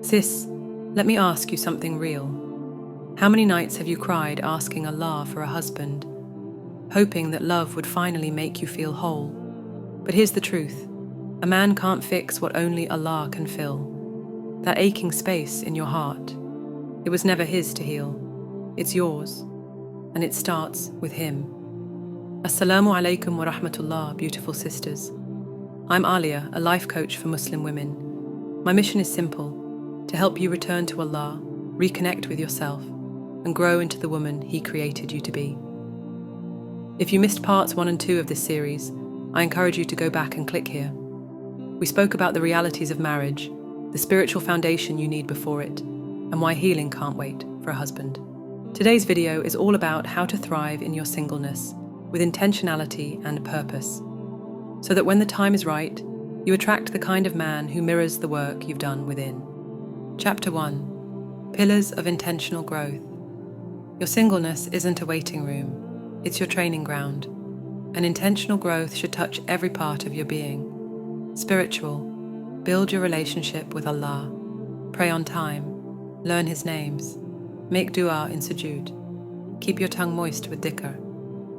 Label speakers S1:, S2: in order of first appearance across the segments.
S1: Sis, let me ask you something real. How many nights have you cried asking Allah for a husband, hoping that love would finally make you feel whole? But here's the truth. A man can't fix what only Allah can fill. That aching space in your heart, it was never His to heal. It's yours, and it starts with Him. Assalamu alaikum wa rahmatullah, beautiful sisters. I'm Alia, a life coach for Muslim women. My mission is simple: to help you return to Allah, reconnect with yourself, and grow into the woman He created you to be. If you missed parts 1 and 2 of this series, I encourage you to go back and click here. We spoke about the realities of marriage, the spiritual foundation you need before it, and why healing can't wait for a husband. Today's video is all about how to thrive in your singleness with intentionality and purpose, so that when the time is right, you attract the kind of man who mirrors the work you've done within. Chapter 1. Pillars of Intentional Growth. Your singleness isn't a waiting room, it's your training ground. And intentional growth should touch every part of your being. Spiritual. Build your relationship with Allah. Pray on time. Learn His names. Make dua in sujood. Keep your tongue moist with dhikr.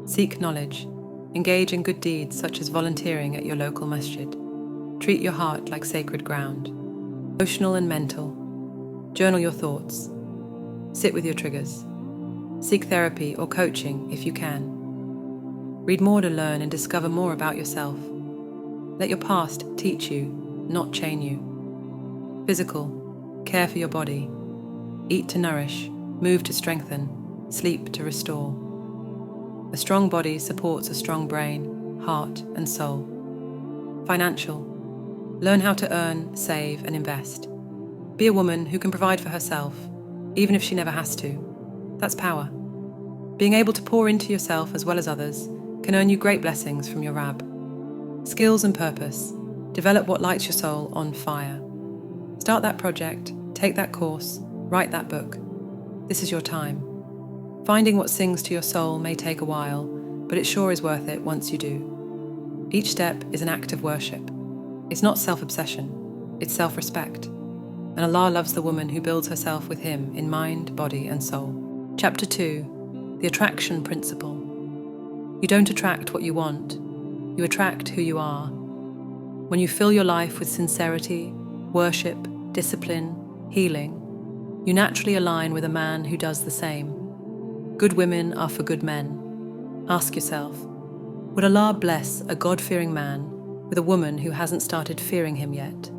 S1: Seek knowledge. Engage in good deeds such as volunteering at your local masjid. Treat your heart like sacred ground. Emotional and mental. Journal your thoughts. Sit with your triggers. Seek therapy or coaching if you can. Read more to learn and discover more about yourself. Let your past teach you, not chain you. Physical. Care for your body. Eat to nourish, move to strengthen, sleep to restore. A strong body supports a strong brain, heart, and soul. Financial. Learn how to earn, save, and invest. Be a woman who can provide for herself, even if she never has to. That's power. Being able to pour into yourself as well as others can earn you great blessings from your Rabb. Skills and purpose. Develop what lights your soul on fire. Start that project, take that course, write that book. This is your time. Finding what sings to your soul may take a while, but it sure is worth it once you do. Each step is an act of worship. It's not self-obsession, it's self-respect. And Allah loves the woman who builds herself with Him in mind, body, and soul. Chapter 2. The Attraction Principle. You don't attract what you want, you attract who you are. When you fill your life with sincerity, worship, discipline, healing, you naturally align with a man who does the same. Good women are for good men. Ask yourself, would Allah bless a God-fearing man with a woman who hasn't started fearing Him yet?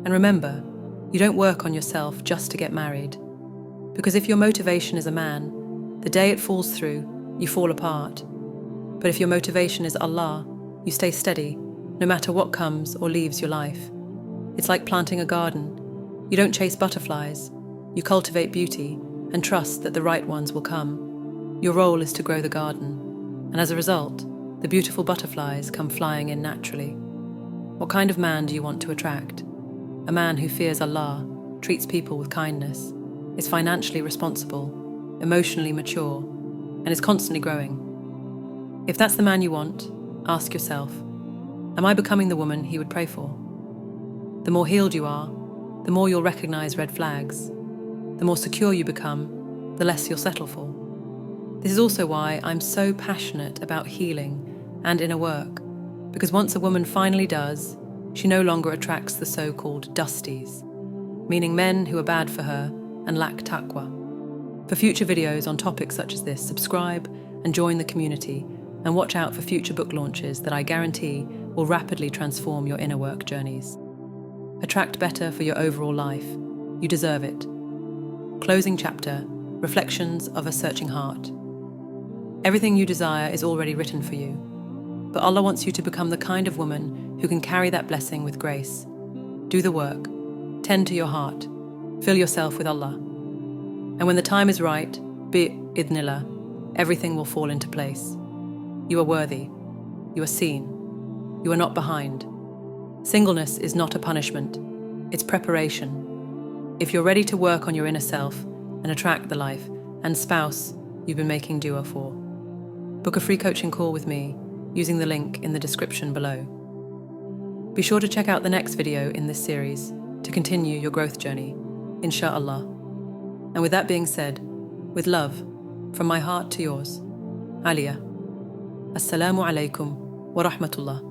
S1: And remember, you don't work on yourself just to get married. Because if your motivation is a man, the day it falls through, you fall apart. But if your motivation is Allah, you stay steady, no matter what comes or leaves your life. It's like planting a garden. You don't chase butterflies, you cultivate beauty and trust that the right ones will come. Your role is to grow the garden, and as a result, the beautiful butterflies come flying in naturally. What kind of man do you want to attract? A man who fears Allah, treats people with kindness, is financially responsible, emotionally mature, and is constantly growing. If that's the man you want, ask yourself, am I becoming the woman he would pray for? The more healed you are, the more you'll recognize red flags. The more secure you become, the less you'll settle for. This is also why I'm so passionate about healing and inner work, because once a woman finally does, she no longer attracts the so-called dusties, meaning men who are bad for her and lack taqwa. For future videos on topics such as this, subscribe and join the community, and watch out for future book launches that I guarantee will rapidly transform your inner work journeys. Attract better for your overall life. You deserve it. Closing chapter, Reflections of a Searching Heart. Everything you desire is already written for you, but Allah wants you to become the kind of woman who can carry that blessing with grace. Do the work, tend to your heart, fill yourself with Allah. And when the time is right, bi-idhnillah, everything will fall into place. You are worthy, you are seen, you are not behind. Singleness is not a punishment, it's preparation. If you're ready to work on your inner self and attract the life and spouse you've been making dua for, book a free coaching call with me using the link in the description below. Be sure to check out the next video in this series to to continue your growth journey, inshallah. And with that being said, with love, from my heart to yours, Aliyah. Assalamu alaikum wa rahmatullah.